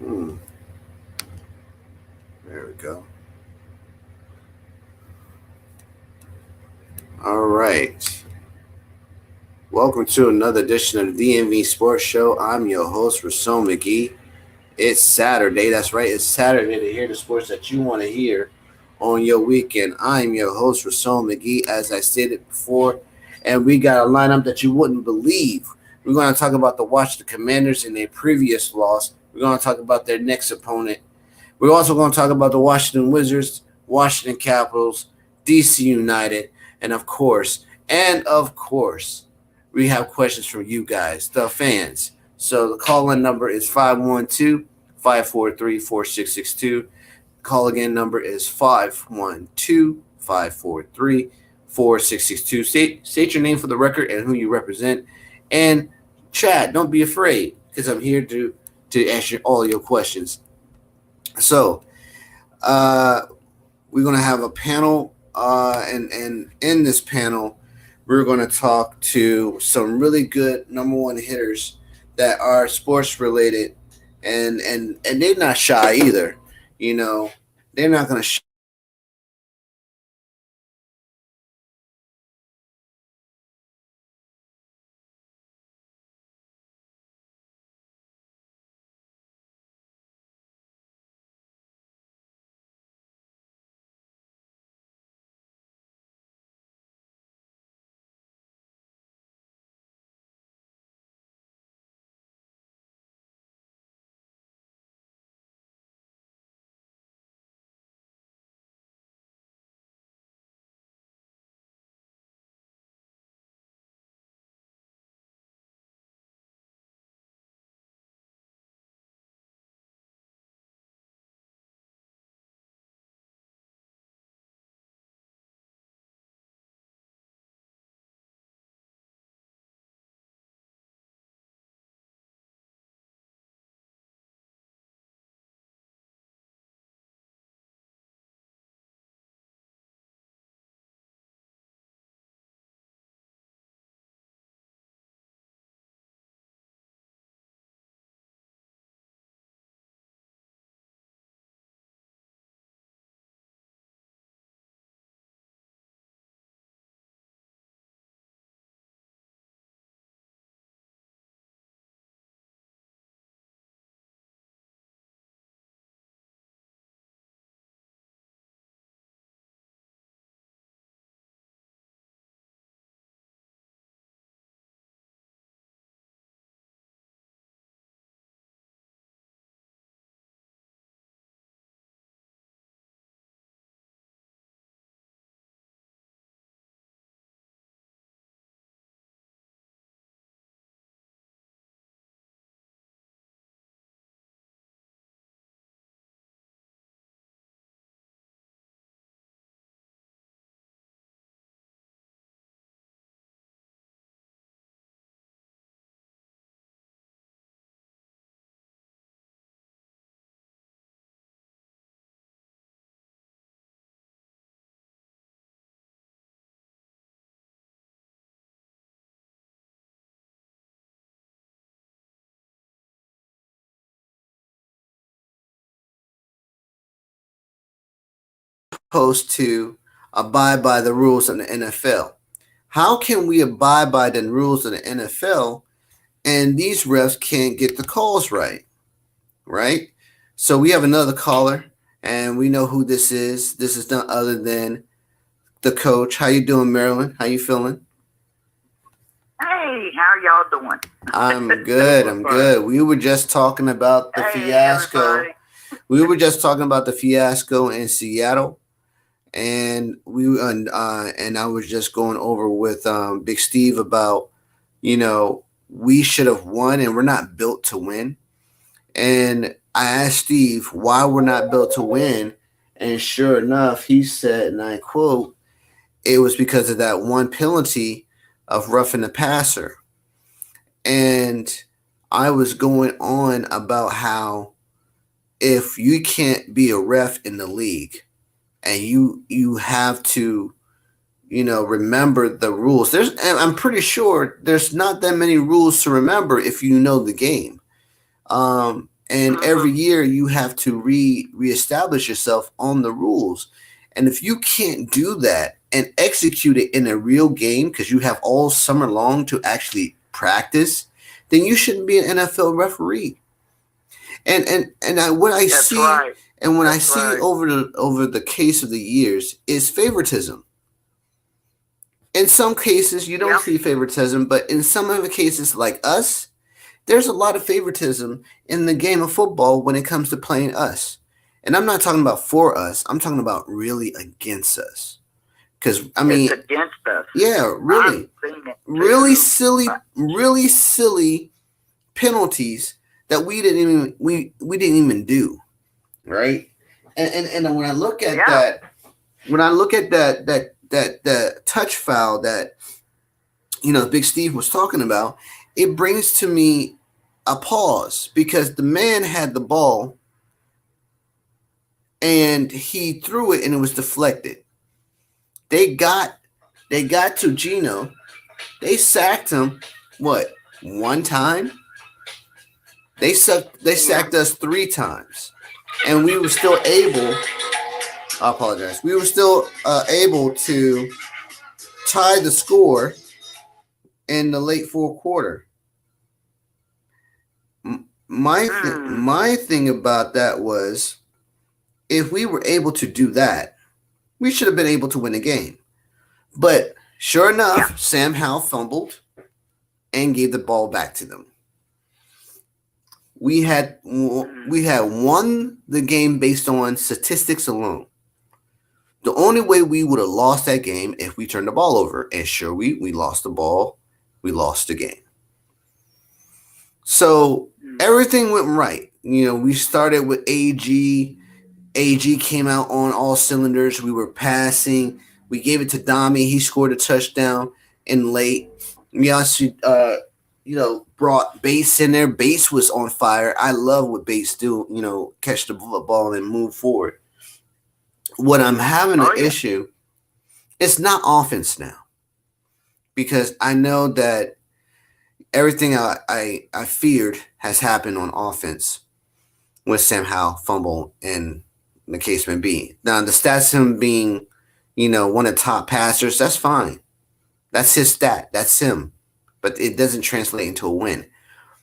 There we go. All right. Welcome to another edition of the DMV SPORTS SHOW. I'm your host, Rasul McGee. It's Saturday. That's right. It's Saturday to hear the sports that you want to hear on your weekend. I'm your host, Rasul McGee, as I stated before. And we got a lineup that you wouldn't believe. We're going to talk about the Washington Commanders in their previous loss. We're going to talk about their next opponent. We're also going to talk about the Washington Wizards, Washington Capitals, DC United, and of course, we have questions from you guys, the fans. So the call-in number is 512-543-4662. Call again number is 512-543-4662. State your name for the record and who you represent. And chat, don't be afraid, because I'm here to answer all your questions. So, we're going to have a panel, and in this panel, we're going to talk to some really good number one hitters that are sports related, and they're not shy either. You know, they're not going to supposed to abide by the rules in the NFL. How can we abide by the rules of the NFL and these refs can't get the calls right? Right? So we have another caller, and we know who this is. This is none other than the coach. How you doing, Marilyn? How you feeling? Hey, how y'all doing? I'm good. I'm good. We were just talking about the fiasco. Everybody. We were just talking about the fiasco in Seattle, and I was just going over with Big Steve about, we should have won, and we're not built to win. And I asked Steve why we're not built to win, and sure enough, he said, and I quote, it was because of that one penalty of roughing the passer. And I was going on about how if you can't be a ref in the league and you have to, remember the rules. And I'm pretty sure there's not that many rules to remember if you know the game. And every year you have to reestablish yourself on the rules. And if you can't do that and execute it in a real game because you have all summer long to actually practice, then you shouldn't be an NFL referee. What I That's see right. and when I That's see right. over the case of the years is favoritism. In some cases you don't Yeah. see favoritism, but in some of the cases like us, there's a lot of favoritism in the game of football when it comes to playing us. And I'm not talking about for us, I'm talking about really against us. Because I mean, It's against us. yeah, really, I've seen it really too. silly penalties that we didn't even do, right? And when I look at Yeah. that, when I look at that touch foul that Big Steve was talking about, it brings to me a pause because the man had the ball and he threw it and it was deflected. They got to Gino. They sacked him what, one time? They sacked us 3 times. And we were still able, I apologize. We were still able to tie the score in the late fourth quarter. My thing about that was, if we were able to do that, we should have been able to win the game. But sure enough, Sam Howell fumbled and gave the ball back to them. We had won the game based on statistics alone. The only way we would have lost that game if we turned the ball over. And sure, we lost the ball. We lost the game. So everything went right. We started with AG. AG came out on all cylinders. We were passing. We gave it to Dami. He scored a touchdown in late. We also, brought Bates in there. Bates was on fire. I love what Bates do. Catch the ball and move forward. What I'm having an issue, it's not offense now, because I know that everything I feared has happened on offense with Sam Howell fumble and the case may be. Now the stats him being, one of the top passers, that's fine. That's his stat. That's him. But it doesn't translate into a win.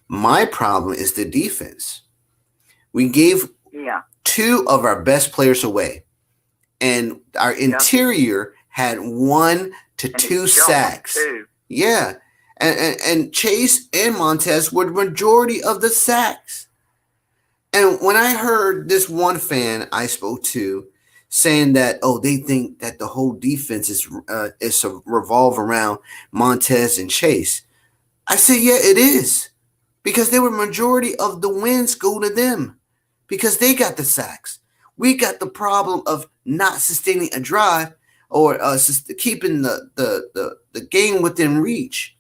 My problem is the defense. We gave 2 of our best players away. And our interior had 1 to 2 sacks. Yeah. And Chase and Montez were the majority of the sacks. And when I heard this one fan I spoke to saying that, they think that the whole defense is revolve around Montez and Chase, I said, yeah, it is, because they were majority of the wins go to them because they got the sacks. We got the problem of not sustaining a drive or keeping the game within reach.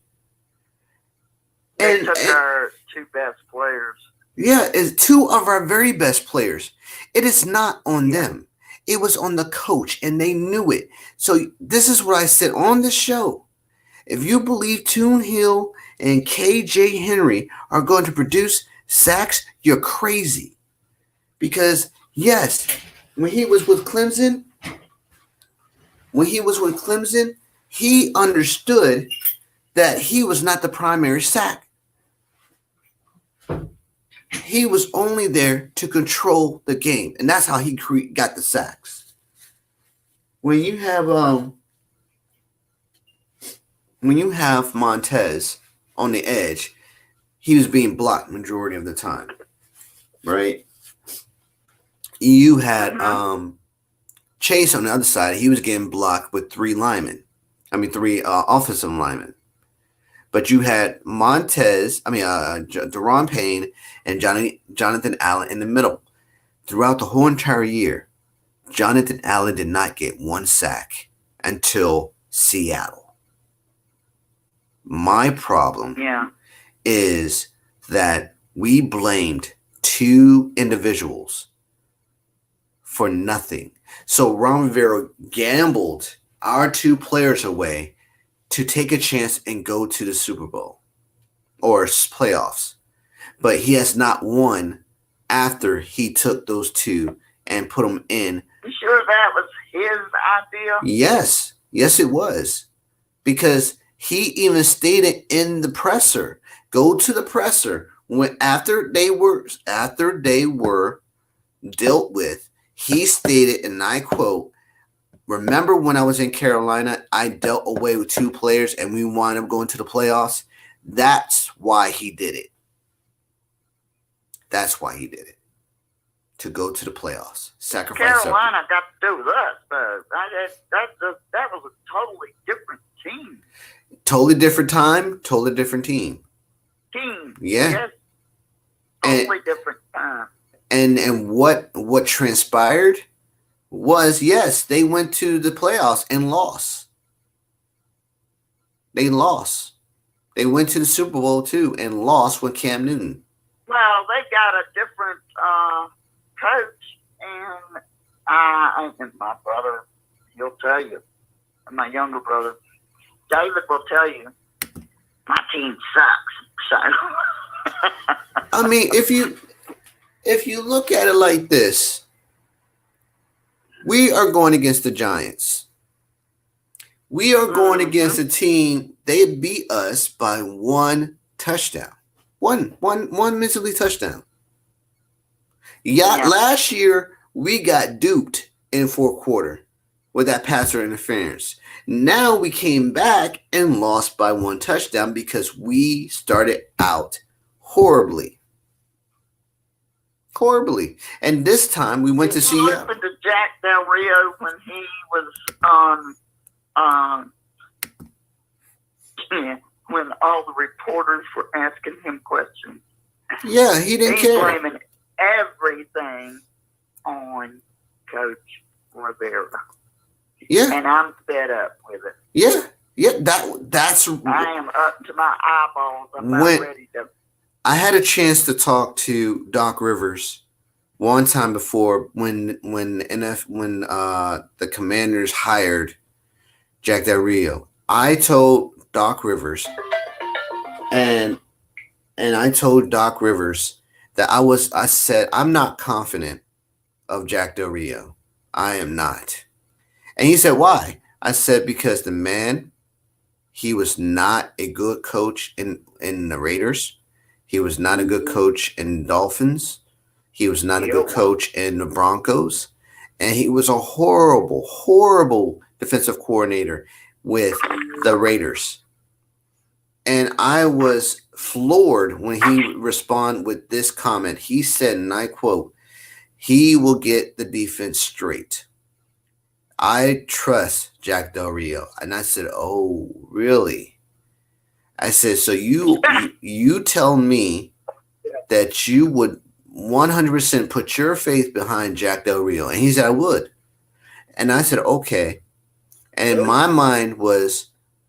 They took our 2 best players. Yeah, it's 2 of our very best players. It is not on them. It was on the coach, and they knew it. So this is what I said on the show. If you believe Toon Hill and KJ Henry are going to produce sacks, you're crazy. Because, yes, when he was with Clemson, he understood that he was not the primary sack. He was only there to control the game, and that's how he got the sacks. When you have Montez on the edge, he was being blocked majority of the time, right? You had Chase on the other side. He was getting blocked with 3 offensive linemen. But you had Daron Payne and Jonathan Allen in the middle. Throughout the whole entire year, Jonathan Allen did not get 1 sack until Seattle. My problem is that we blamed 2 individuals for nothing. So Ron Rivera gambled our 2 players away to take a chance and go to the Super Bowl or playoffs. But he has not won after he took those two and put them in. You sure that was his idea? Yes. Yes, it was. Because he even stated in the presser, go to the presser when after they were dealt with, he stated, and I quote, remember when I was in Carolina, I dealt away with 2 players and we wound up going to the playoffs? That's why he did it. That's why he did it. To go to the playoffs. Sacrifice Carolina got to do with us, but that was a totally different team. Totally different time, totally different team. Yeah. Yes. Totally different time. And what transpired was, yes, they went to the playoffs and lost. They lost. They went to the Super Bowl too and lost with Cam Newton. Well, they got a different coach, and I think my brother, he'll tell you, my younger brother, David will tell you, my team sucks. So, I mean, if you look at it like this, we are going against the Giants. We are going against a team. They beat us by 1 touchdown. One measly touchdown. Yeah, last year we got duped in 4th quarter with that passer interference. Now we came back and lost by 1 touchdown because we started out horribly. And this time we went to see What happened to Jack Del Rio when he was when all the reporters were asking him questions? Yeah, he didn't care. He's blaming everything on Coach Rivera. Yeah. And I'm fed up with it. Yeah. That's. I am up to my eyeballs. I'm not ready to. I had a chance to talk to Doc Rivers one time before when the Commanders hired Jack Del Rio. I told Doc Rivers, and I told Doc Rivers that I said I'm not confident of Jack Del Rio. I am not. And he said, why? I said, because the man, he was not a good coach in the Raiders. He was not a good coach in Dolphins. He was not a good coach in the Broncos. And he was a horrible, horrible defensive coordinator with the Raiders. And I was floored when he responded with this comment. He said, and I quote, he will get the defense straight. I trust Jack Del Rio. And I said, oh, really? I said, so you tell me that you would 100% put your faith behind Jack Del Rio? And he said, I would. And I said, okay. And my mind was,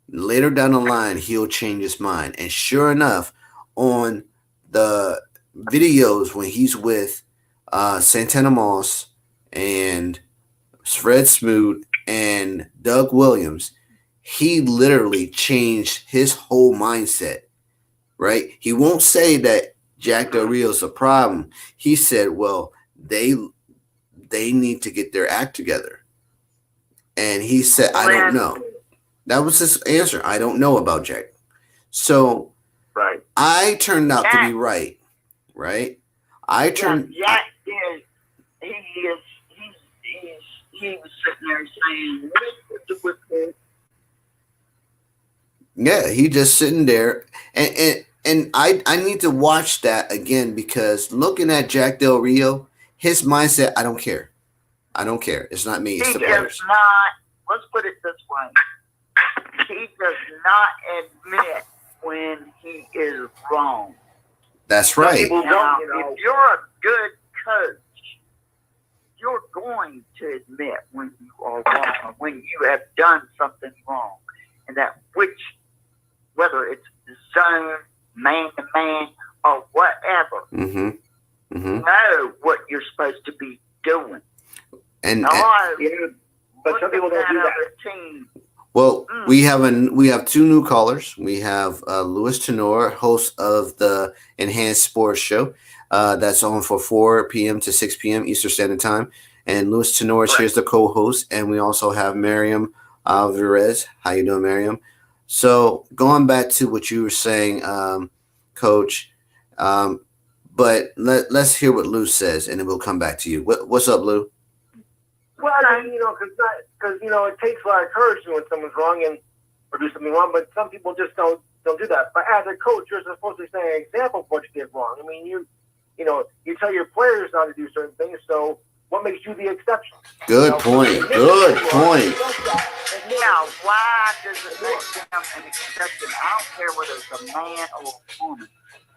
later down the line, he'll change his mind. And sure enough, on the videos when he's with Santana Moss and Fred Smoot and Doug Williams, he literally changed his whole mindset, right? He won't say that Jack Del Rio is a problem. He said, well, they need to get their act together. And he said, I don't know. That was his answer. I don't know about Jack. So I turned out to be right. I turned. Jack is. He was sitting there saying, yeah, he just sitting there, and I need to watch that again, because looking at Jack Del Rio, his mindset, I don't care. It's not me. It's the players. Let's put it this way. He does not admit when he is wrong. That's right. Now, if you're a good coach, you're going to admit when you are wrong, when you have done something wrong, and that whether it's zone, man-to-man, or whatever, know what you're supposed to be doing. But some people don't do that. Team Well, we have two new callers. We have Louis Tenor, host of the Enhanced Sports Show. That's on for 4 p.m. to 6 p.m. Eastern Standard Time. And Louis Tenor is here's the co-host. And we also have Miriam Alvarez. How you doing, Miriam? So going back to what you were saying, Coach, but let's hear what Lou says, and then we'll come back to you. What's up, Lou? Well, I mean, because it takes a lot of courage when someone's wrong or do something wrong, but some people just don't do that. But as a coach, you're supposed to set an example of what you did wrong. I mean, you tell your players not to do certain things, so what makes you the exception? Good point. Good point. Now, why does it make them an exception? I don't care whether it's a man or a woman.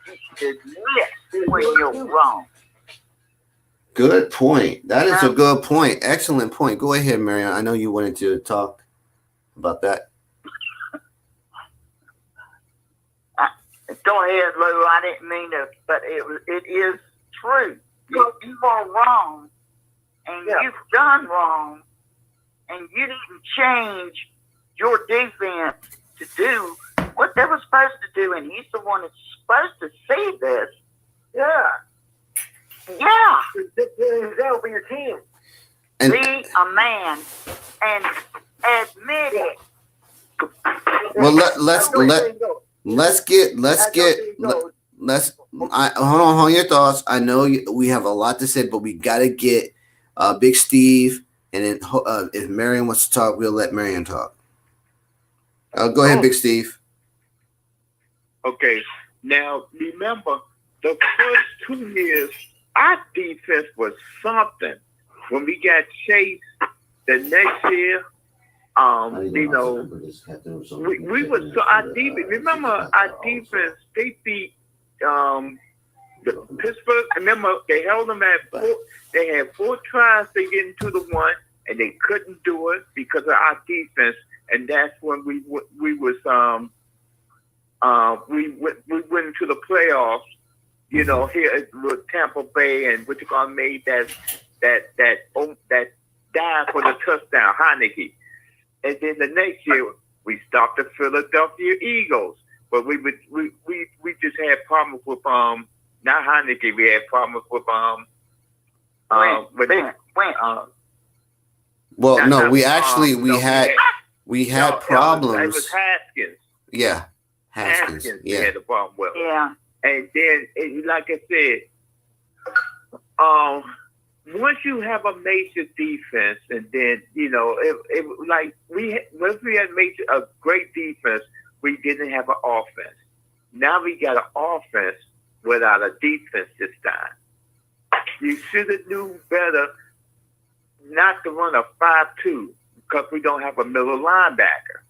You should admit when you're wrong. Good point. That is a good point. Excellent point. Go ahead, Marion. I know you wanted to talk about that. Go ahead, Lou. I didn't mean to, but it is true. You are wrong, and you've done wrong, and you didn't change your defense to do what they were supposed to do, and he's the one that's supposed to see this. Yeah. Yeah. Example for your team. And be a man and admit it. Well, hold on your thoughts. I know we have a lot to say, but we got to get Big Steve, and then if Marion wants to talk, we'll let Marion talk. Go ahead, Big Steve. Okay. Now, remember, the first 2 years, our defense was something. When we got chased the next year, we was so our defense. Remember, our defense, they beat the Pittsburgh. Remember, they held them at 4. They had 4 tries to get into the 1, and they couldn't do it because of our defense. And that's when we went into the playoffs. Here with Tampa Bay and made that dive for the touchdown, Heineke. And then the next year we stopped the Philadelphia Eagles, but we just had problems with not Heineke. We had problems with we had problems. It was Haskins. Yeah, Haskins. We had a problem with. Yeah. And then, like I said, once you have a major defense, and then once we had a great defense, we didn't have an offense. Now we got an offense without a defense this time. You should have knew better not to run a 5-2 because we don't have a middle linebacker.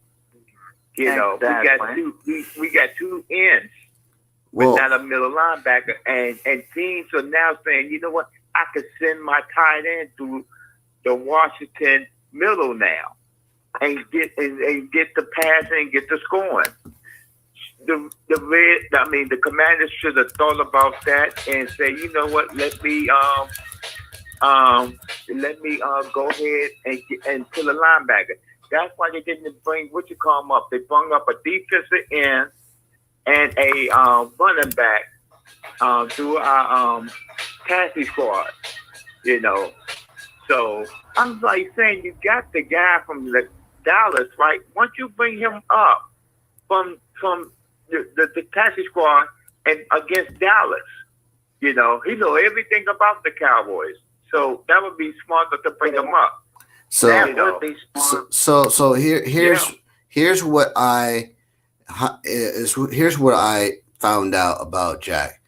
Exactly. We got 2 ends. But not a middle linebacker, and teams are now saying, you know what, I could send my tight end to the Washington middle now, and get the passing and get the scoring. The Commanders should have thought about that and say, you know what, let me go ahead and kill a linebacker. That's why they didn't bring up. They brought up a defensive end and a running back through our taxi squad, So I'm like saying, you got the guy from the Dallas, right? Once you bring him up from the taxi squad and against Dallas, he know everything about the Cowboys. So that would be smarter to bring him up. So that would be smart. So here's what I found out about Jack.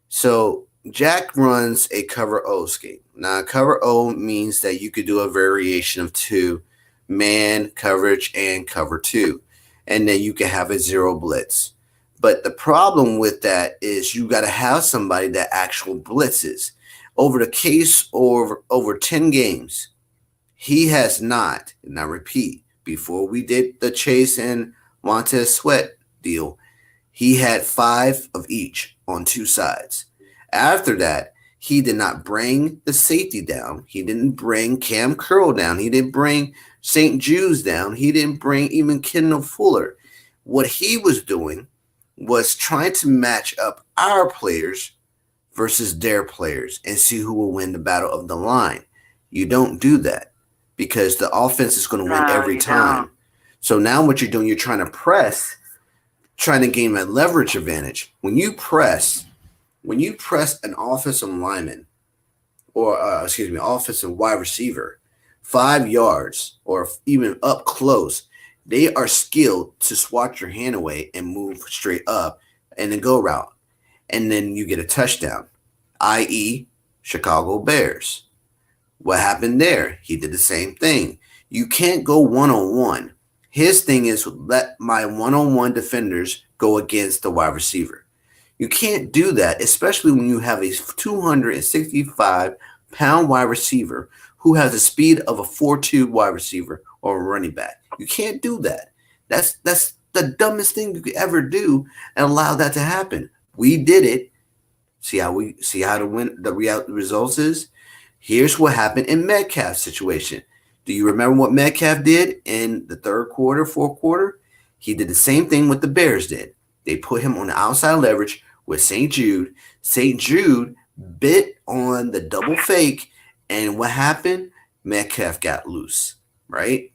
So Jack runs a cover O scheme. Now, cover O means that you could do a variation of 2, man coverage and cover 2, and then you can have a 0 blitz. But the problem with that is you got to have somebody that actual blitzes. Over the case over 10 games, he has not, and I repeat, before we did the Chase and Montez Sweat deal, he had 5 of each on 2 sides. After that, He did not bring the safety down. He didn't bring Cam Curl down. He didn't bring St. Jude's down. He didn't bring even Kendall Fuller. What he was doing was trying to match up our players versus their players and see who will win the battle of the line. You don't do that because the offense is going to win every time. Don't. So now what you're doing, you're trying to press, trying to gain a leverage advantage. When you press an offensive lineman or offensive wide receiver 5 yards or even up close, they are skilled to swat your hand away and move straight up and then go route. And then you get a touchdown, i.e. Chicago Bears. What happened there? He did the same thing. You can't go one-on-one. His thing is let my one-on-one defenders go against the wide receiver. You can't do that, especially when you have a 265-pound wide receiver who has the speed of a 4.2 wide receiver or a running back. You can't do that. That's the dumbest thing you could ever do and allow that to happen. We did it. See how the results is? Here's what happened in Metcalf's situation. Do you remember what Metcalf did in the third quarter, fourth quarter? He did the same thing what the Bears did. They put him on the outside leverage with St. Jude. St. Jude bit on the double fake, and what happened? Metcalf got loose, right?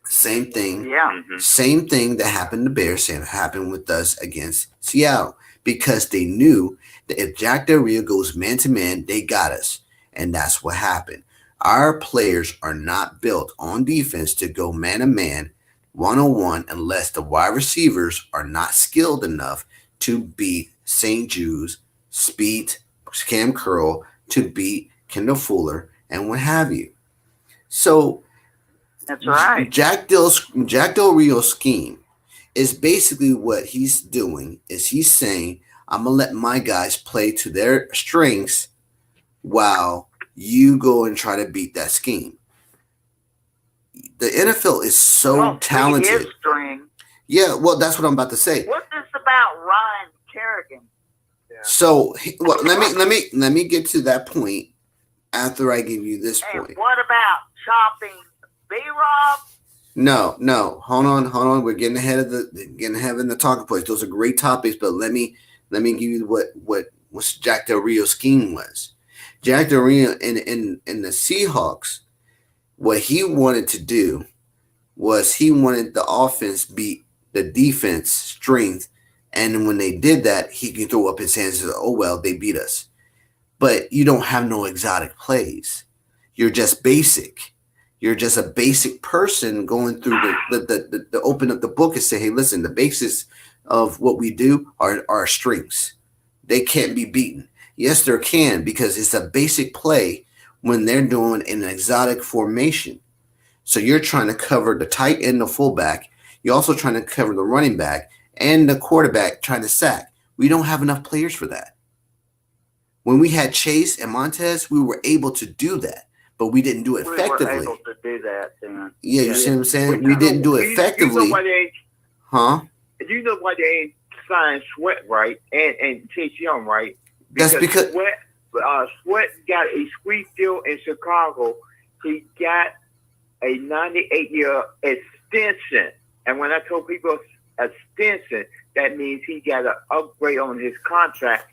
Same thing. Yeah. Same thing that happened to Bears, same happened with us against Seattle because they knew that if Jack Del Rio goes man-to-man, they got us, and that's what happened. Our players are not built on defense to go man-to-man, one-on-one, unless the wide receivers are not skilled enough to beat St. Jude's, speed, Cam Curl, to beat Kendall Fuller, and what have you. So That's right. Jack Del Rio's scheme is basically what he's doing is he's saying, I'm going to let my guys play to their strengths while you go and try to beat that scheme. The NFL is so talented. His string. Yeah, well, that's what I'm about to say. What's this about Ryan Kerrigan? So, let me get to that point after I give you this And point. what about chopping B-Rob? No. Hold on. We're getting ahead of the talking points. Those are great topics, but let me give you what Jack Del Rio's scheme was. Jack Del Rio in the Seahawks, what he wanted to do was he wanted the offense beat the defense strength, and when they did that, he can throw up his hands and say, oh well, they beat us. But you don't have no exotic plays. You're just basic. You're just a basic person going through the open up the book and say, hey, listen, the basis of what we do are our strengths. They can't be beaten. Yes, there can, because it's a basic play when they're doing an exotic formation. So you're trying to cover the tight end, the fullback. You're also trying to cover the running back and the quarterback trying to sack. We don't have enough players for that. When we had Chase and Montez, we were able to do that, but we didn't do it effectively. We were able to do that then. Yeah, you see what I'm saying? We didn't do it effectively. You know why they, huh? you know why they ain't signed Sweat right and Chase Young right? That's because Sweat got a squeeze deal in Chicago. He got a 98-year extension. And when I told people extension, that means he got an upgrade on his contract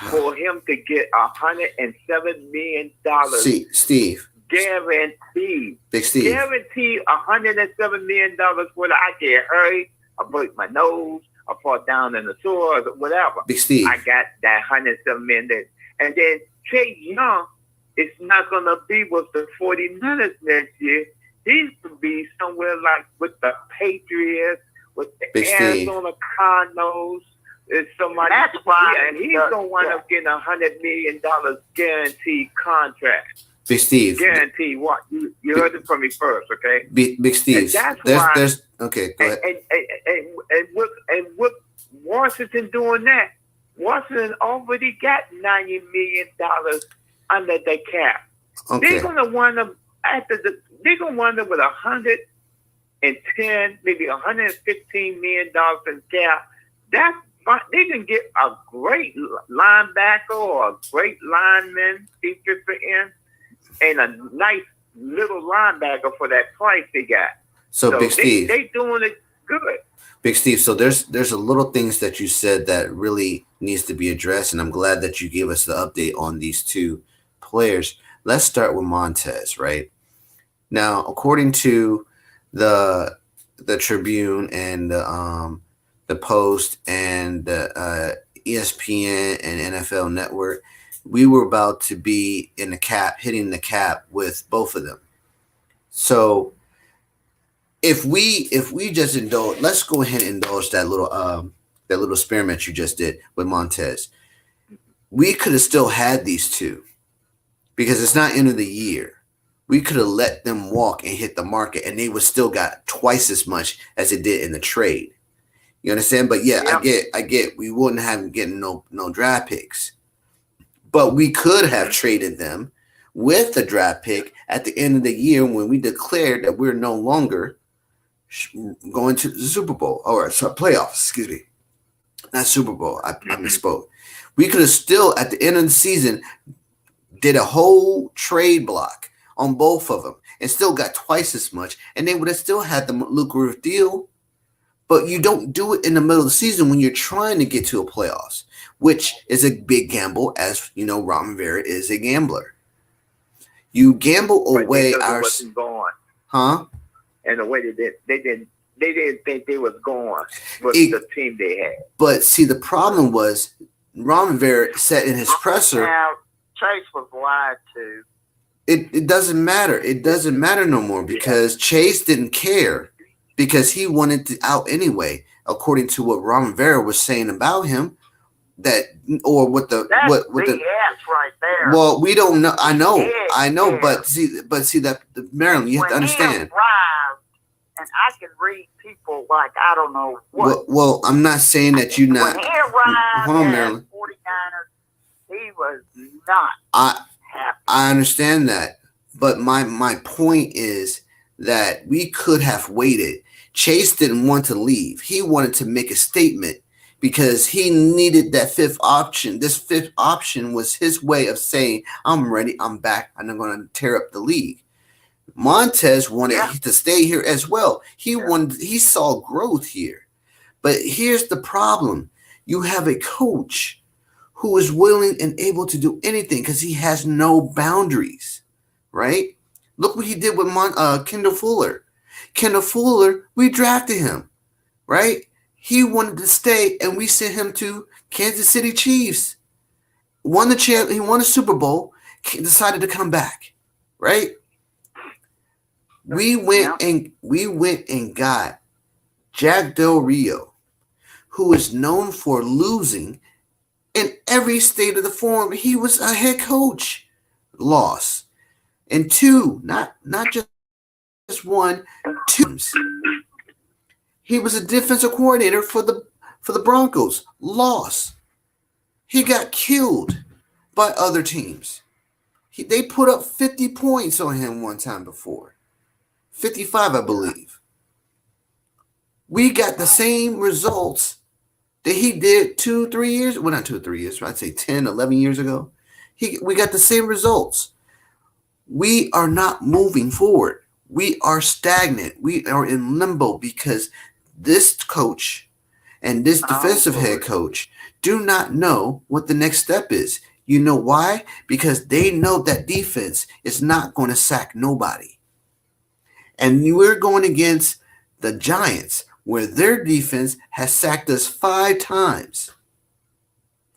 for him to get $107 million. See, Steve. Guaranteed. Big Steve. Guaranteed $107 million whether I get hurt, I break my nose, I fall down in the sewer, whatever. Big Steve. I got that $107 million. And then Chase Young is not going to be with the 49ers next year. He's going to be somewhere like with the Patriots, with the Big Arizona Cardinals. It's somebody. That's why. Yeah, and he's going to wind up getting a $100 million guaranteed contract. Big Steve. Guaranteed what? You heard it from me first, okay? Big Steve. And that's why. There's okay, go ahead. And with Washington doing that, Washington already got $90 million under the cap. Okay. They're gonna wind up with $110, maybe $115 million in cap. That's they didn't get a great linebacker or a great lineman defensive end and a nice little linebacker for that price they got. So Big Steve, they doing it good. Big Steve, so there's a little things that you said that really needs to be addressed, and I'm glad that you gave us the update on these two players. Let's start with Montez, right? Now, according to the Tribune and the Post and the ESPN and NFL Network, we were about to be in the cap, hitting the cap with both of them. So if we just indulge, let's go ahead and indulge that little experiment you just did with Montez. We could have still had these two because it's not end of the year. We could have let them walk and hit the market, and they would still got twice as much as it did in the trade. You understand? But yeah, yep. I get. We wouldn't have getting no draft picks, but we could have traded them with the draft pick at the end of the year when we declared that we're no longer going to the Super Bowl or playoffs. Excuse me, not Super Bowl. I misspoke. We could have still at the end of the season did a whole trade block on both of them and still got twice as much, and they would have still had the lucrative deal. But you don't do it in the middle of the season when you're trying to get to a playoffs, which is a big gamble, as you know, Ron Rivera is a gambler. You gamble away our huh? And the way they didn't think they was going with the team they had. But see, the problem was Ron Rivera said in his presser. Now, Chase was lied to. It doesn't matter. It doesn't matter no more because Chase didn't care because he wanted to out anyway, according to what Ron Rivera was saying about him. That's BS right there. Well, we don't know. I know, but see that Maryland, you have to understand. He arrived, and I can read people like I don't know what. Well, I'm not saying that you're not. When he arrived hold on, Maryland. 49ers, he was not happy. I understand that, but my point is that we could have waited. Chase didn't want to leave. He wanted to make a statement because he needed that fifth option. This fifth option was his way of saying, I'm ready, I'm back, and I'm going to tear up the league. Montez wanted to stay here as well. He saw growth here. But here's the problem. You have a coach who is willing and able to do anything because he has no boundaries, right? Look what he did with Kendall Fuller. Kendall Fuller, we drafted him, right? He wanted to stay, and we sent him to Kansas City Chiefs. He won a Super Bowl, decided to come back, right? We went and got Jack Del Rio, who is known for losing in every state of the form. He was a head coach. Loss. And two, not just one, two. He was a defensive coordinator for the Broncos. Loss. He got killed by other teams. They put up 50 points on him one time before. 55, I believe. We got the same results that he did 2-3 years. Well, not 2-3 years. I'd say 10, 11 years ago. We got the same results. We are not moving forward. We are stagnant. We are in limbo because this coach and this defensive head coach do not know what the next step is. You know why? Because they know that defense is not going to sack nobody. And we're going against the Giants, where their defense has sacked us 5 times.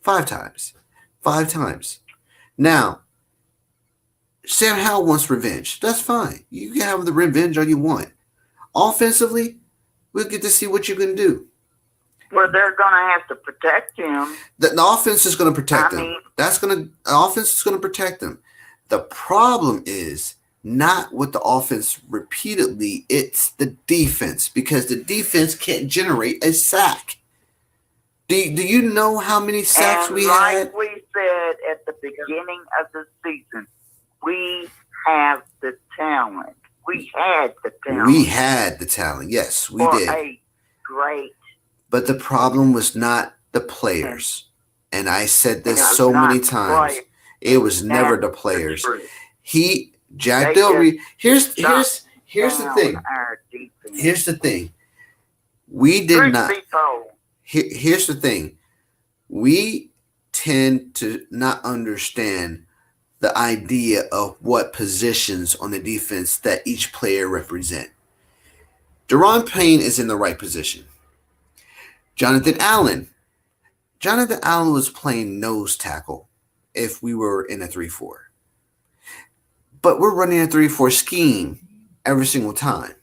5 times. 5 times. Now, Sam Howell wants revenge. That's fine. You can have the revenge all you want. Offensively, we'll get to see what you can do. Well, they're going to have to protect him. The offense is going to protect them. The offense is going to protect them. The problem is not with the offense repeatedly. It's the defense, because the defense can't generate a sack. Do you know how many sacks we had? Like we said at the beginning of the season, we have the talent. We had the talent. We had the talent. Yes, we did. A great. But the problem was not the players. And I said this Yeah, so not many times. right. It was never the That's players. truth. Jack They Del Rio. Here's just the Down thing. our defense. Here's the thing. We did Truth not. be told, Here's the thing. We tend to not understand the idea of what positions on the defense that each player represent. Deron Payne is in the right position. Jonathan Allen was playing nose tackle if we were in a 3-4. But we're running a 3-4 scheme every single time.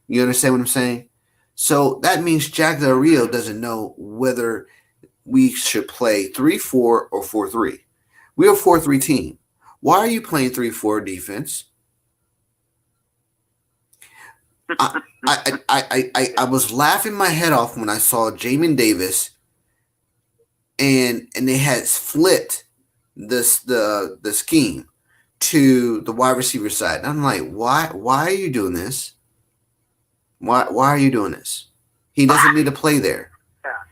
You understand what I'm saying? So that means Jack Del Rio doesn't know whether we should play 3-4 or 4-3. We're a 4-3 team. Why are you playing 3-4 defense? I was laughing my head off when I saw Jamin Davis and they had flipped the scheme to the wide receiver side. And I'm like, why are you doing this? Why are you doing this? He doesn't need to play there.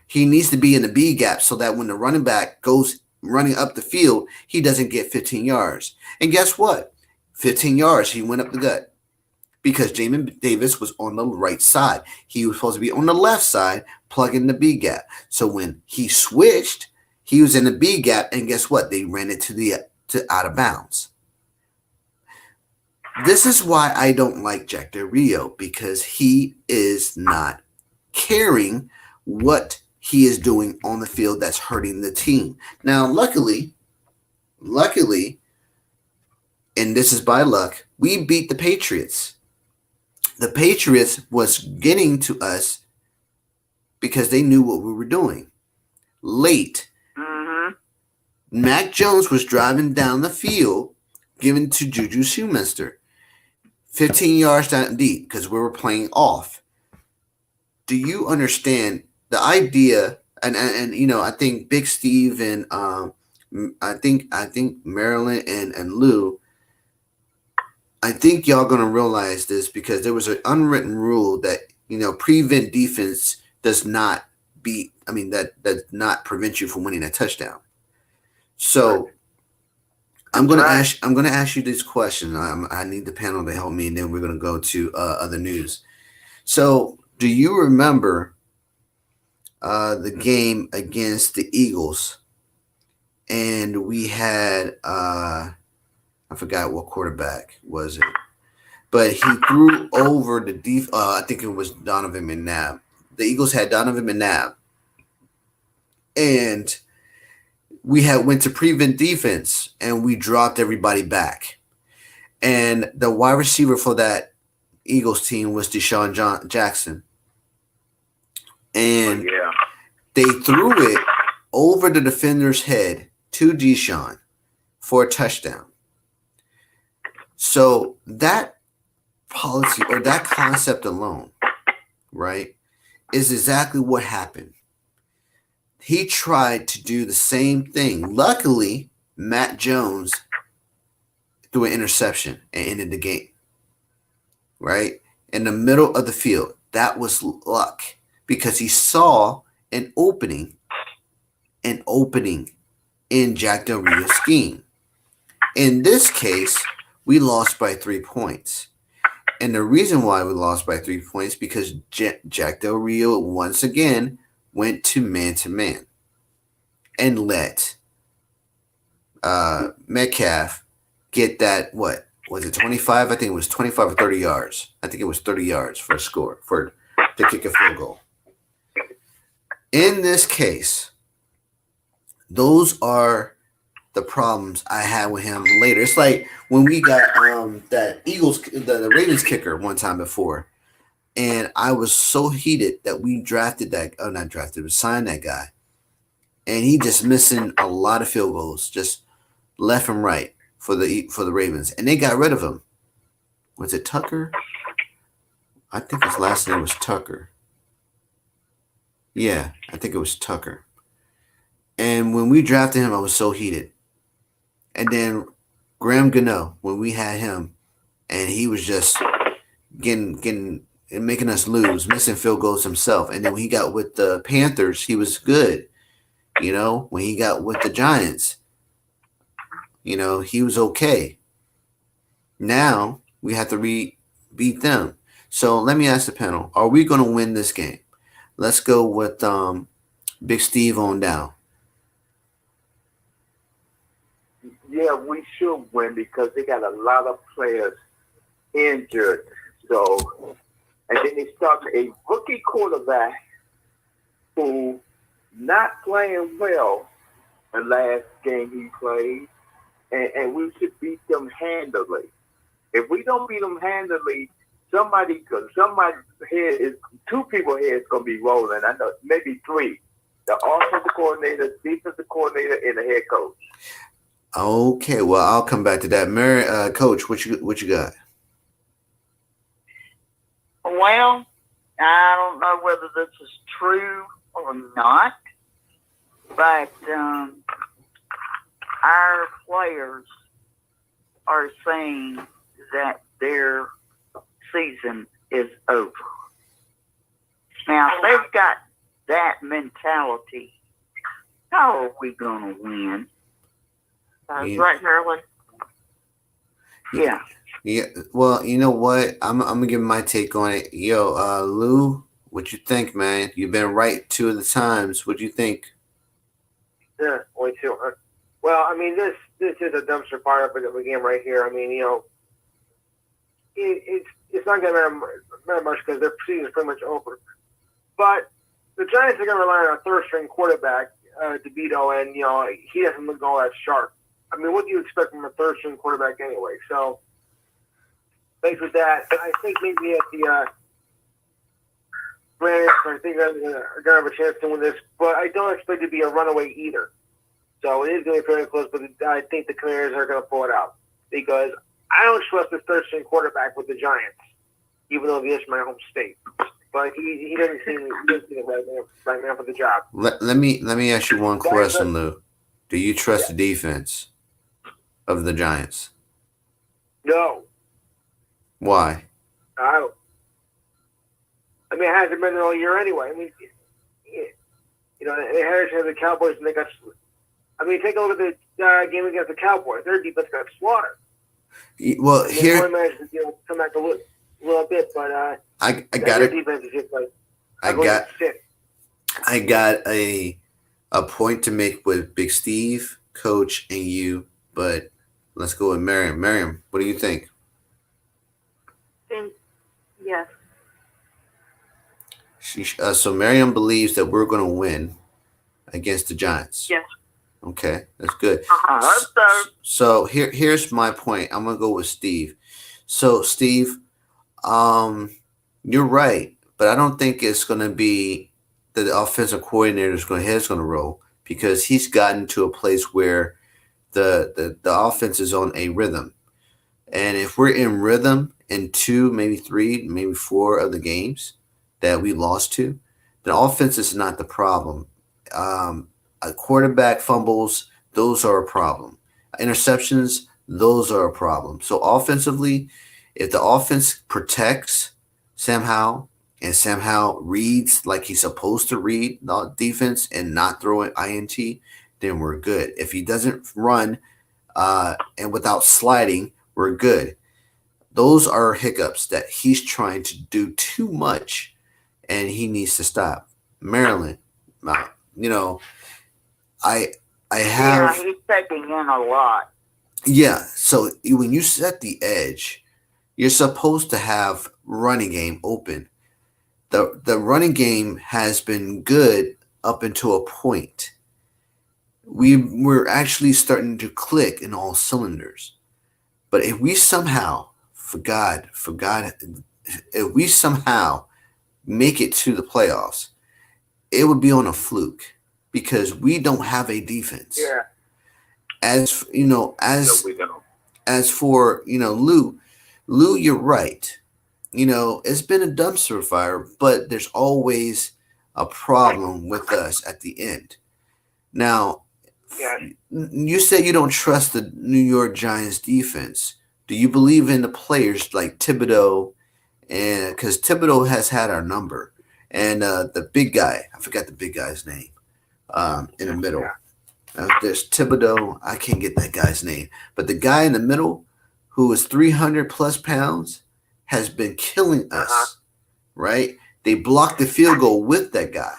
He needs to be in the B gap so that when the running back goes running up the field, he doesn't get 15 yards. And guess what? 15 yards, he went up the gut because Jamin Davis was on the right side. He was supposed to be on the left side, plugging the B gap. So when he switched, he was in the B gap, and guess what? They ran it to out of bounds. This is why I don't like Jack Del Rio, because he is not caring what he is doing on the field that's hurting the team. Now, luckily, and this is by luck, we beat the Patriots. The Patriots was getting to us because they knew what we were doing. Late, Mac Jones was driving down the field, given to Juju Schumacher. 15 yards down deep because we were playing off. Do you understand the idea? And you know, I think Big Steve and I think Marilyn and Lou, I think y'all gonna realize this because there was an unwritten rule that, you know, prevent defense does not does not prevent you from winning a touchdown. So I'm gonna ask you this question. I need the panel to help me, and then we're gonna go to other news. So, do you remember the game against the Eagles? And we had I forgot what quarterback was it, but he threw over the I think it was Donovan McNabb. The Eagles had Donovan McNabb, and we went to prevent defense, and we dropped everybody back. And the wide receiver for that Eagles team was Deshaun Jackson. And they threw it over the defender's head to Deshaun for a touchdown. So that policy or that concept alone, right, is exactly what happened. He tried to do the same thing. Luckily, Matt Jones threw an interception and ended the game, right? In the middle of the field. That was luck because he saw an opening in Jack Del Rio's scheme. In this case, we lost by 3 points. And the reason why we lost by 3 points because Jack Del Rio once again went to man and let Metcalf get that, what was it, 25? I think it was 25 or 30 yards. I think it was 30 yards for a score, to kick a field goal. In this case, those are the problems I had with him later. It's like when we got that the Ravens kicker one time before. And I was so heated that we signed that guy. And he just missing a lot of field goals, just left and right for the Ravens. And they got rid of him. Was it Tucker? I think his last name was Tucker. Yeah, I think it was Tucker. And when we drafted him, I was so heated. And then Graham Gano, when we had him, and he was just getting and making us lose, missing field goals himself. And then when he got with the Panthers, he was good. When he got with the Giants, he was okay. Now we have to beat them. So let me ask the panel: are we going to win this game? Let's go with Big Steve on down. Yeah, we should win because they got a lot of players injured. So, and then they start a rookie quarterback who not playing well the last game he played, and we should beat them handily. If we don't beat them handily, somebody head is two people here is going to be rolling. I know maybe three: the offensive coordinator, defensive coordinator, and the head coach. Okay, well, I'll come back to that. Mary, Coach, what you got? Well, I don't know whether this is true or not, but our players are saying that their season is over. Now, if they've got that mentality, how are we going to win? Right, Maryland. Yeah. Yeah. Well, you know what? I'm gonna give my take on it. Yo, Lou, what you think, man? You've been right 2 of the times. What you think? Yeah, only 2. Well, I mean, this is a dumpster fire of a game right here. I mean, it's not going to matter much because their season is pretty much over. But the Giants are going to rely on a third-string quarterback, DeVito, and he doesn't look all that sharp. I mean, what do you expect from a third-string quarterback anyway? So, based with that, I think maybe at the Giants, I think they're going to have a chance to win this, but I don't expect it to be a runaway either. So it is going to be very close, but I think the Commanders are going to pull it out because I don't trust this third-string quarterback with the Giants, even though he is my home state. But he doesn't seem the right man for the job. Let me ask you one question, Lou. Do you trust the defense of the Giants? No. Why? I mean, it hasn't been there all year anyway. I mean, Harris has the Cowboys, and they got. I mean, take a look at the game against the Cowboys. Their defense got slaughtered. Well, here they managed to come back a little bit, but I got it. Defense is just like I got a point to make with Big Steve, Coach, and you, but let's go with Miriam. Miriam, what do you think? Yes. So Miriam believes that we're going to win against the Giants. Yes. Okay, that's good. I hope so. So here's my point. I'm gonna go with Steve. So Steve, you're right, but I don't think it's gonna be that the offensive coordinator is gonna roll because he's gotten to a place where the offense is on a rhythm, and if we're in rhythm in 2, maybe 3, maybe 4 of the games that we lost to, the offense is not the problem. Quarterback fumbles, those are a problem. Interceptions, those are a problem. So offensively, if the offense protects Sam Howell and Sam Howell reads like he's supposed to read the defense and not throw an INT, then we're good. If he doesn't run and without sliding, we're good. Those are hiccups that he's trying to do too much, and he needs to stop. Maryland, I have. Yeah, he's taking in a lot. Yeah, so when you set the edge, you're supposed to have running game open. The running game has been good up until a point. We're actually starting to click in all cylinders. But if we somehow, if we somehow make it to the playoffs, it would be on a fluke. Because we don't have a defense. Yeah. As for Lou, you're right. It's been a dumpster fire, but there's always a problem with us at the end. Now, you say you don't trust the New York Giants defense. Do you believe in the players like Thibodeau? And because Thibodeau has had our number, and the big guy, I forgot the big guy's name. in the middle. There's Thibodeau. I can't get that guy's name, but the guy in the middle, who is 300 plus pounds, has been killing us. Right? They blocked the field goal with that guy.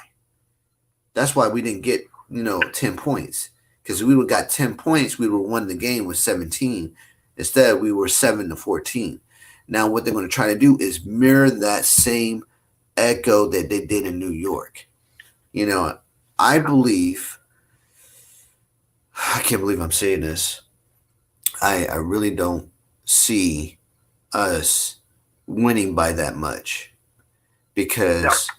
That's why we didn't get 10 points. Because if we would have got 10 points, we would have won the game with 17. Instead, we were 7-14. Now, what they're going to try to do is mirror that same echo that they did in New York. I believe, I can't believe I'm saying this. I really don't see us winning by that much, because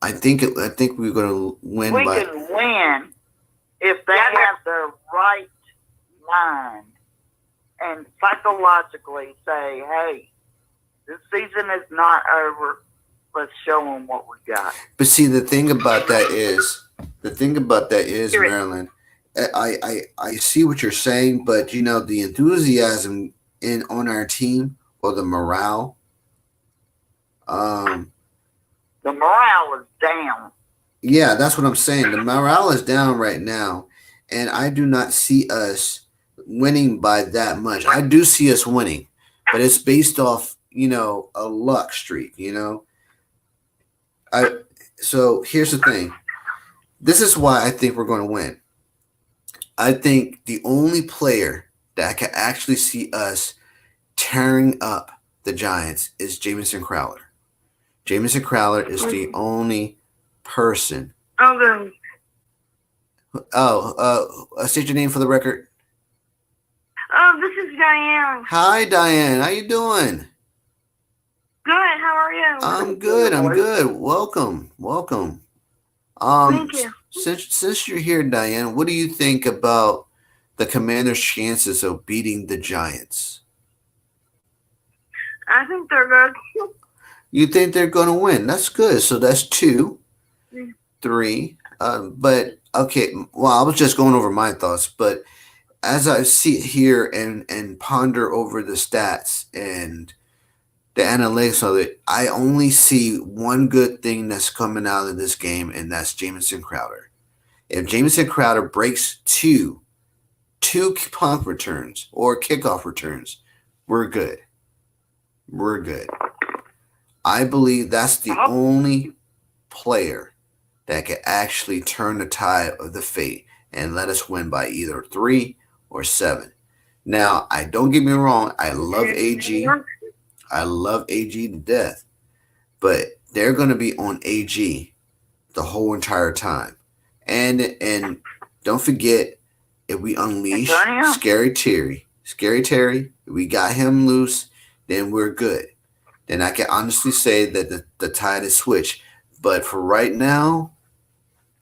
I think we're going to win. We can win if they have the right mind and psychologically say, "Hey, this season is not over. Let's show them what we got." But see, the thing about that is, Marilyn, I see what you're saying, but the enthusiasm on our team, or the morale, the morale is down. Yeah, that's what I'm saying. The morale is down right now, and I do not see us winning by that much. I do see us winning, but it's based off, a luck streak, So here's the thing. This is why I think we're going to win. I think the only player that can actually see us tearing up the Giants is Jamison Crowder. Jamison Crowder is the only person. State your name for the record. This is Diane. Hi, Diane. How you doing? Good. How are you? I'm good. Welcome. Thank you. Since you're here, Diane, what do you think about the Commanders' chances of beating the Giants? I think they're good. You think they're going to win? That's good. So that's 2, 3. But okay. Well, I was just going over my thoughts, but as I sit here and ponder over the stats and the analytics of it, I only see one good thing that's coming out of this game, and that's Jamison Crowder. If Jamison Crowder breaks two punt returns or kickoff returns, we're good. I believe that's the only player that can actually turn the tide of the fate and let us win by either 3 or 7. Now, don't get me wrong. I love AG. I love AG to death, but they're going to be on AG the whole entire time. And don't forget, if we unleash Scary Terry, if we got him loose, then we're good. Then I can honestly say that the tide is switched. But for right now,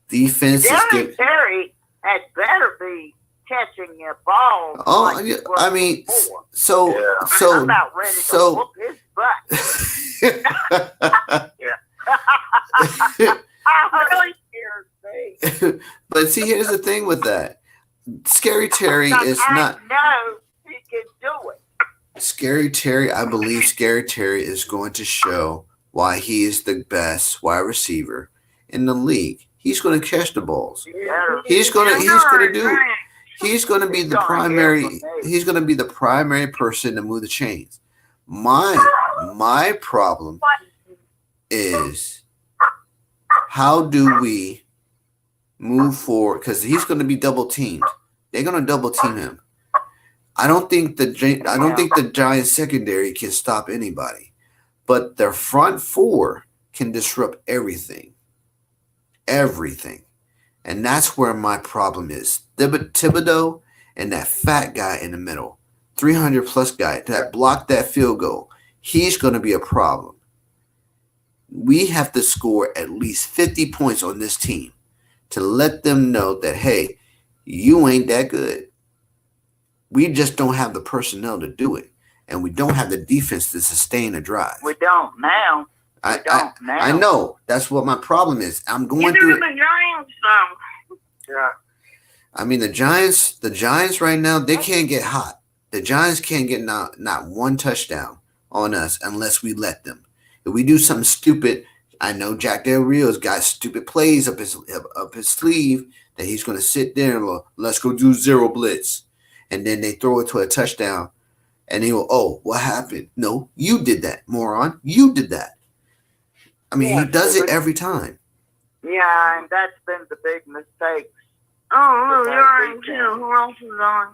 defense is good. Terry had better be catching your ball. Oh, I mean, so I'm about ready to whoop his butt. I'm really scared. But see, here's the thing with that. Scary Terry is not. No, he can do it. Scary Terry, I believe Scary Terry is going to show why he is the best wide receiver in the league. He's going to catch the balls. He's going to do. He's going to be the primary. He's going to be the primary person to move the chains. My problem is, how do we move forward? Because he's going to be double teamed. They're going to double team him. I don't think the Giants secondary can stop anybody, but their front 4 can disrupt everything. And that's where my problem is. Thibodeau and that fat guy in the middle, 300 plus guy that blocked that field goal, he's going to be a problem. We have to score at least 50 points on this team to let them know that, hey, you ain't that good. We just don't have the personnel to do it, and we don't have the defense to sustain a drive. We don't now. I know. That's what my problem is. I'm going through it. The Giants, though. Yeah. I mean, the Giants right now, they can't get hot. The Giants can't get not one touchdown on us unless we let them. If we do something stupid, I know Jack Del Rio's got stupid plays up his sleeve that he's going to sit there and go, let's go do zero blitz. And then they throw it to a touchdown. And they go, oh, what happened? No, you did that, moron. You did that. I mean, he does it every time. Yeah, and that's been the big mistake. Oh, no, you're in too. Who else is on?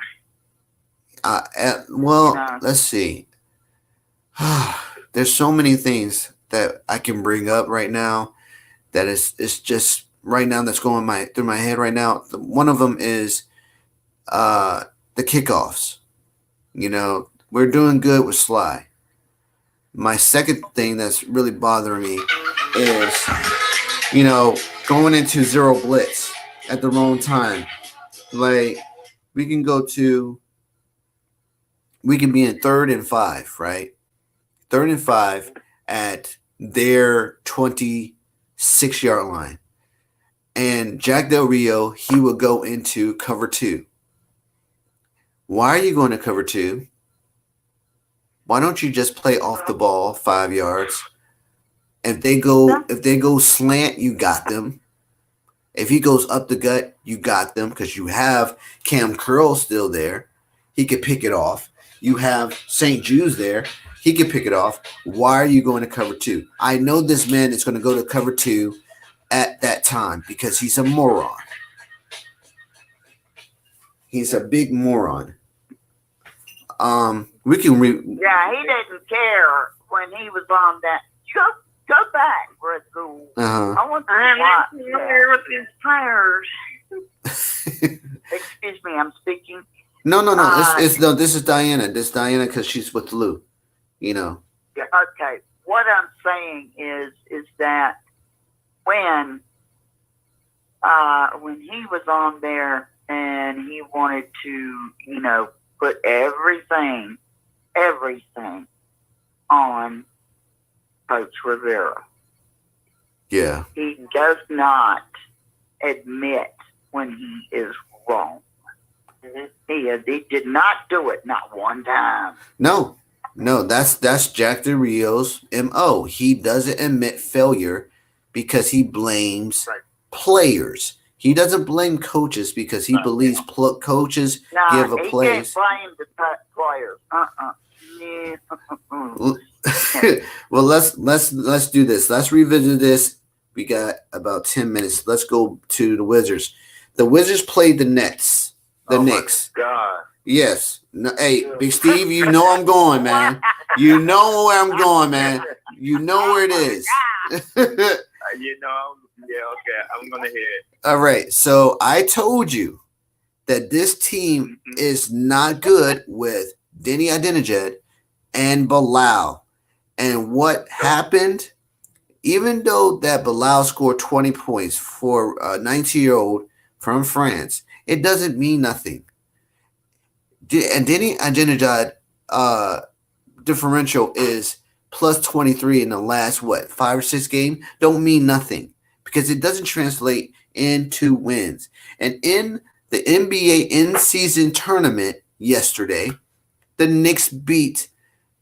Let's see. There's so many things that I can bring up right now that it's just right now that's going through my head right now. One of them is the kickoffs. You know, we're doing good with Sly. My second thing that's really bothering me is, you know, going into zero blitz at the wrong time. Like, we can be in 3rd and 5, right? 3rd and 5 at their 26-yard line. And Jack Del Rio, he will go into cover 2. Why are you going to cover 2? Why don't you just play off the ball 5 yards? If they go slant, you got them. If he goes up the gut, you got them because you have Cam Curl still there. He could pick it off. You have St. Jude's there. He could pick it off. Why are you going to cover 2? I know this man is going to go to cover 2 at that time because he's a moron. He's a big moron. We can Yeah, he didn't care when he was on that. Go back, Red Bull. I want to I'm watch not familiar with these players. that. Excuse me, I'm speaking. No. This is Diana. This is Diana because she's with Lou. You know. Yeah, okay. What I'm saying is that when he was on there and he wanted to, you know, put everything on Coach Rivera. Yeah. He does not admit when he is wrong. Mm-hmm. He did not do it, not one time. No, that's Jack Del Rio's MO. He doesn't admit failure because he blames players. He doesn't blame coaches because he believes coaches give a play. He can't blame the players. Well, let's do this. Let's revisit this. We got about 10 minutes. Let's go to the Wizards. The Wizards played the Nets. The Knicks. God. Yes. No, hey, Big Steve, you know I'm going, man. You know where I'm going, man. You know where it is. You know, yeah, okay. I'm gonna hear it. All right. So I told you that this team is not good with Denny Adinejad and Bilal. And what happened, even though that Bilal scored 20 points for a 19-year-old from France, it doesn't mean nothing. And Denny Adinejad differential is plus 23 in the last, 5 or 6 games, don't mean nothing because it doesn't translate into wins. And in the NBA in-season tournament yesterday, the Knicks beat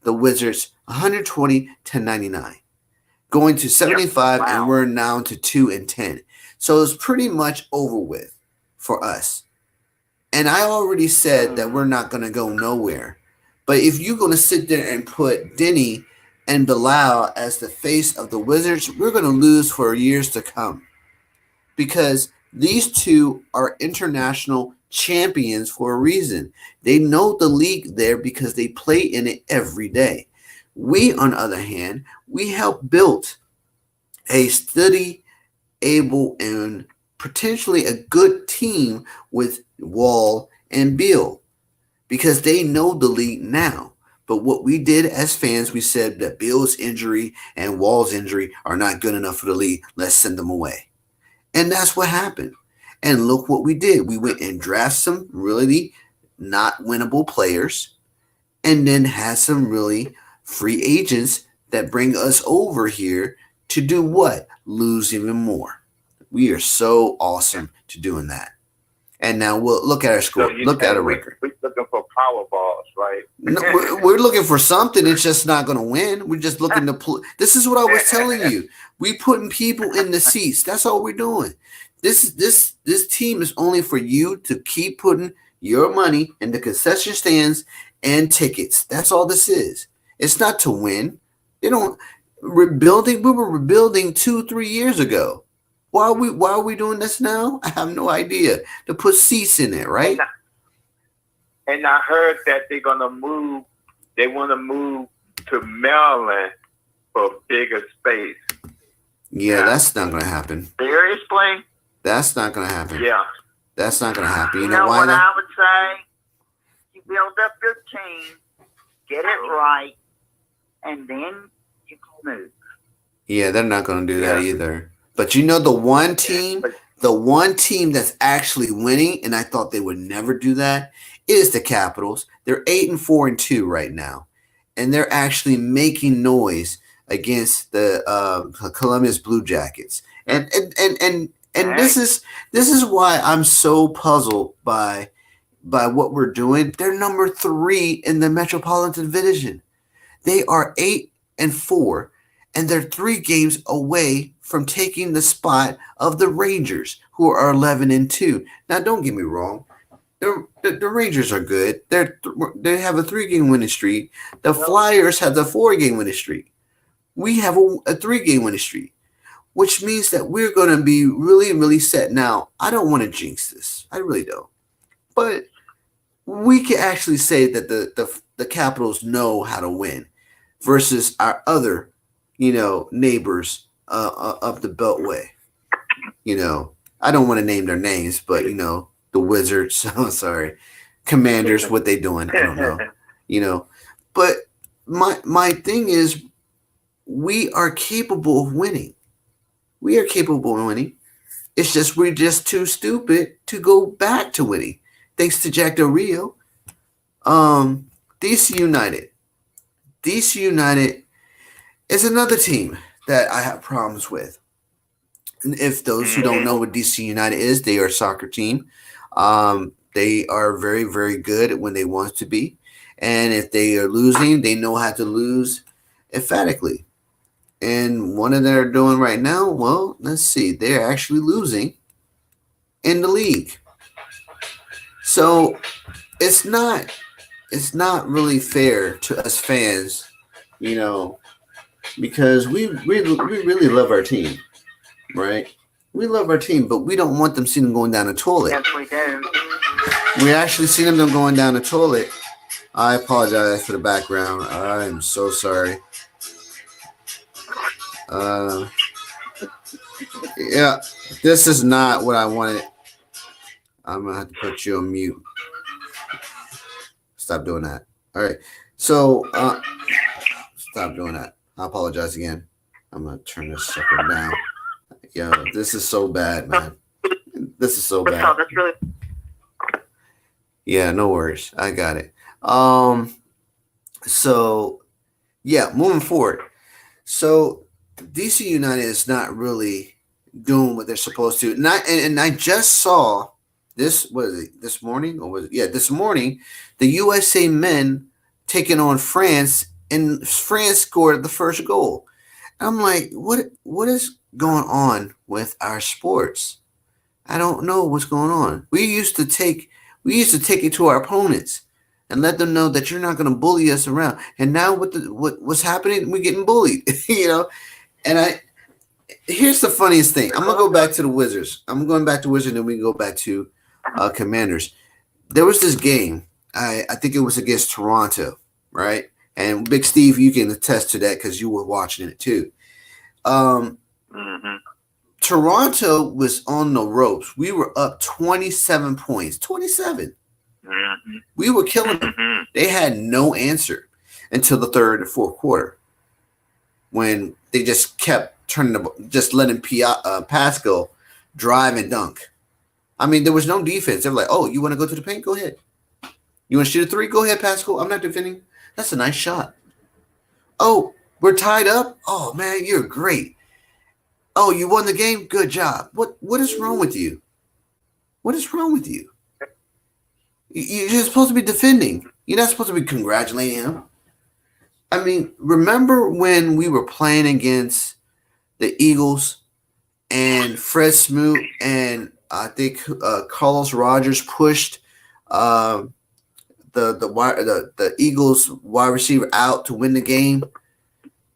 the Wizards 120-99, going to 75, and we're now to 2-10. So it's pretty much over with for us. And I already said that we're not going to go nowhere. But if you're going to sit there and put Denny and Bilal as the face of the Wizards, we're going to lose for years to come. Because these two are international champions for a reason. They know the league there because they play in it every day. We, on the other hand, we helped build a steady, able, and potentially a good team with Wall and Beal because they know the league now. But what we did as fans, we said that Beal's injury and Wall's injury are not good enough for the league. Let's send them away. And that's what happened. And look what we did. We went and drafted some really not winnable players and then had some really free agents that bring us over here to do what? Lose even more. We are so awesome to doing that. And now we'll look at our score. So you Look at our we record. looking for power balls, right? No, we're looking for something. It's just not going to win. We're just looking to This is what I was telling you. We putting people in the seats. That's all we're doing. This team is only for you to keep putting your money in the concession stands and tickets. That's all this is. It's not to win. They don't rebuilding. We were rebuilding 2-3 years ago. Why are we doing this now? I have no idea. To put seats in it, right? And I heard that they're gonna move. They want to move to Maryland for bigger space. Yeah, that's not gonna happen. Seriously? That's not gonna happen. Yeah. That's not gonna happen. You You know know why? what I would say? You build up your team, get it right, and then you can move. Yeah, they're not gonna do that either. But you know the one team that's actually winning, and I thought they would never do that, is the Capitals. They're 8-4-2 right now, and they're actually making noise against the Columbus Blue Jackets. And this is why I'm so puzzled by what we're doing. They're number 3 in the Metropolitan Division. They are 8-4, and they're 3 games away from taking the spot of the Rangers, who are 11-2. Now, don't get me wrong. The Rangers are good. They have a 3-game winning streak. The Flyers have the 4-game winning streak. We have a 3-game winning streak, which means that we're going to be really, really set. Now, I don't want to jinx this. I really don't. But we can actually say that the Capitals know how to win versus our other, neighbors up the Beltway. I don't want to name their names, but the Wizards. I'm sorry, Commanders. What they doing? I don't know. But my thing is, we are capable of winning. We are capable of winning. It's just we're just too stupid to go back to winning. Thanks to Jack Del Rio. DC United. DC United is another team that I have problems with. And if those who don't know what DC United is, they are a soccer team. They are very, very good when they want to be. And if they are losing, they know how to lose emphatically. And what they're doing right now, well, let's see. They're actually losing in the league. So it's not really fair to us fans, because we really love our team, right? We love our team, but we don't want them seeing them going down the toilet. Yes, we do. We actually seen them going down the toilet. I apologize for the background. I'm so sorry. Yeah, this is not what I wanted. I'm gonna have to put you on mute. Stop doing that. All right. So stop doing that. I apologize again. I'm gonna turn this sucker down. Yo, this is so bad, man. This is so bad. That's really. Yeah, no worries. I got it. So yeah, moving forward. So DC United is not really doing what they're supposed to. And I just saw this, was it this morning? Or was it? Yeah, this morning, the USA men taking on France, and France scored the first goal. I'm like, what is going on with our sports? I don't know what's going on. We used to take it to our opponents and let them know that you're not going to bully us around. And now what's happening? We're getting bullied, And here's the funniest thing. I'm gonna go back to the Wizards. I'm going back to Wizards, and we can go back to Commanders. There was this game. I think it was against Toronto, right? And Big Steve, you can attest to that because you were watching it too. Toronto was on the ropes. We were up 27 points. 27. We were killing them. They had no answer until the third or fourth quarter, when they just kept just letting Pascal drive and dunk. I mean, there was no defense. They were like, "Oh, you want to go to the paint? Go ahead. You want to shoot a 3? Go ahead, Pascal. I'm not defending. That's a nice shot. Oh, we're tied up. Oh man, you're great. Oh, you won the game. Good job. What is wrong with you? What is wrong with you? You're supposed to be defending. You're not supposed to be congratulating him. I mean, remember when we were playing against the Eagles and Fred Smoot and I think Carlos Rogers pushed the Eagles wide receiver out to win the game,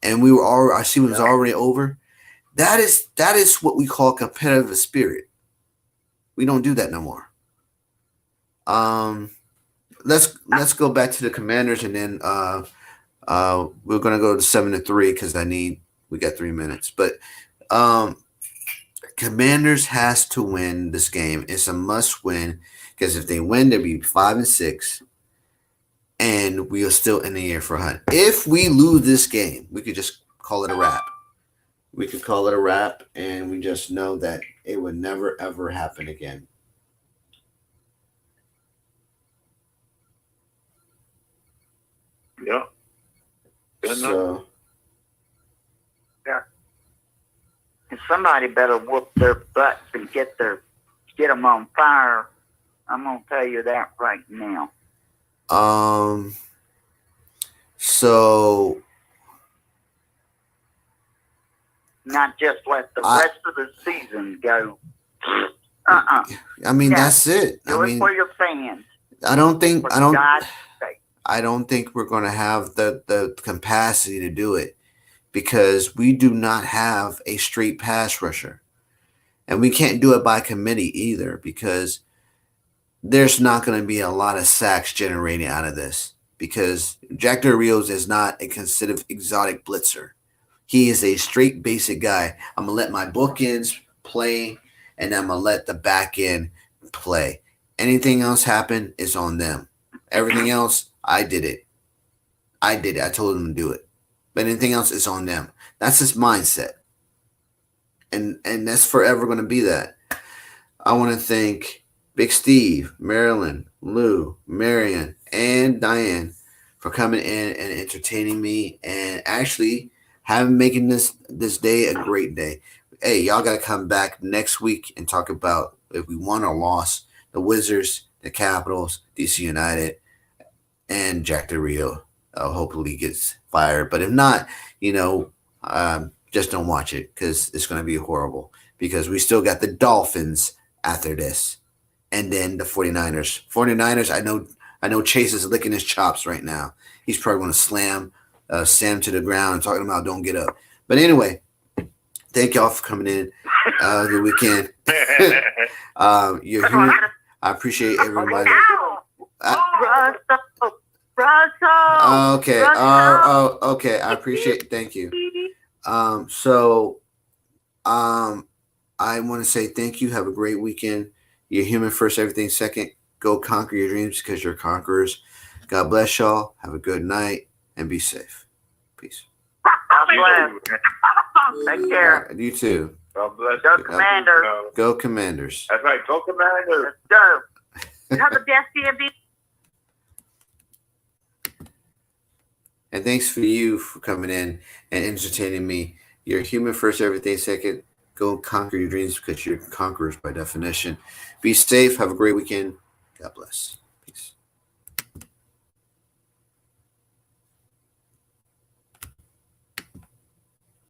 and we were already, our season was already over. That is what we call competitive spirit. We don't do that no more. Let's go back to the Commanders, and then we're gonna go to 7-3 because we got 3 minutes. But Commanders has to win this game. It's a must win because if they win, they'll be 5-6, and we are still in the air for a hunt. If we lose this game, we could just call it a wrap. We could call it a wrap, and we just know that it would never ever happen again. Yeah. So. And somebody better whoop their butts and get them on fire. I'm gonna tell you that right now. So Not just let the rest of the season go. I mean, that's it. Do it for your fans. I don't think For God's sake. I don't think we're going to have the capacity to do it because we do not have a straight pass rusher. And we can't do it by committee either because there's not going to be a lot of sacks generating out of this because Jack Del Rio's is not a considered exotic blitzer. He is a straight basic guy. I'm going to let my bookends play and I'm going to let the back end play. Anything else happen is on them. Everything else, I did it. I told them to do it. But anything else is on them. That's his mindset. And that's forever going to be that. I want to thank Big Steve, Marilyn, Lou, Marion, and Diane for coming in and entertaining me and actually making this day a great day. Hey, y'all got to come back next week and talk about if we won or lost the Wizards, the Capitals, DC United, and Jack Del Rio. Hopefully gets fired. But if not, just don't watch it because it's going to be horrible because we still got the Dolphins after this. And then the 49ers. 49ers, I know Chase is licking his chops right now. He's probably going to slam Sam to the ground and talking about don't get up. But anyway, thank y'all for coming in the weekend. You're here. I appreciate everybody. Russell. Okay. Okay. I appreciate it. Thank you. I want to say thank you. Have a great weekend. You're human first, everything second. Go conquer your dreams because you're conquerors. God bless y'all. Have a good night and be safe. Peace. God bless. Take care. You too. God bless. Go Commanders. Go Commanders. That's right. Go Commanders. Let's go. Have a best DMV. And thanks for you for coming in and entertaining me. You're human first, everything second. Go conquer your dreams because you're conquerors by definition. Be safe. Have a great weekend. God bless.